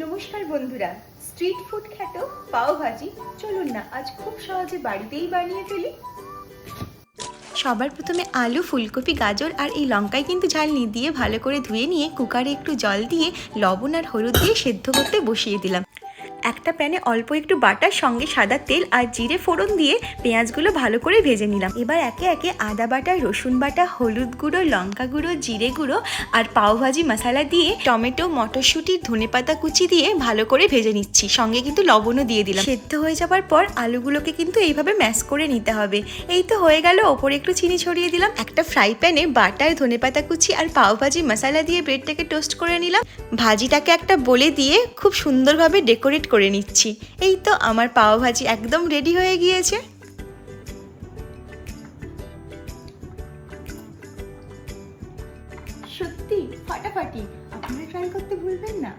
নমস্কার বন্ধুরা, street food খ্যাত পাও ভাজি চলুন না আজ খুব সহজে বাড়িতেই বানিয়ে ফেলি। সবার প্রথমে আলু, ফুলকপি, গাজর আর এই লঙ্কায় কিন্তু ঝাল দিয়ে ভালো করে ধুয়ে নিয়ে কুকারে একটু জল দিয়ে লবণ আর হলুদ দিয়ে সেদ্ধ করতে বসিয়ে দিলাম। একটা প্যানে অল্প একটু বাটার সঙ্গে সাদা তেল আর জিরে ফোড়ন দিয়ে পেঁয়াজগুলো ভালো করে ভেজে নিলাম। এবার একে একে আদা বাটা, রসুন বাটা, হলুদ গুঁড়ো, লঙ্কা গুঁড়ো, জিরে গুঁড়ো আর পাওভাজি মশলা দিয়ে টমেটো, মটরশুঁটি, ধনেপাতা কুচি দিয়ে ভালো করে ভেজে নিচ্ছি। সঙ্গে কিন্তু লবণও দিয়ে দিলাম। সেদ্ধ হয়ে যাবার পর আলুগুলোকে কিন্তু এইভাবে ম্যাশ করে নিতে হবে। এই তো হয়ে গেল। ওপরে একটু চিনি ছড়িয়ে দিলাম। একটা ফ্রাই প্যানে বাটার, ধনেপাতা কুচি আর পাওভাজি মশলা দিয়ে ব্রেডটাকে টোস্ট করে নিলাম। ভাজিটাকে একটা বলে দিয়ে খুব সুন্দরভাবে ডেকোরেট করে নিচ্ছি। এই তো আমার পাও ভাজি একদম রেডি হয়ে গিয়েছে। সত্যি ফাটাফাটি, আপনারা ট্রাই করতে ভুলবেন না।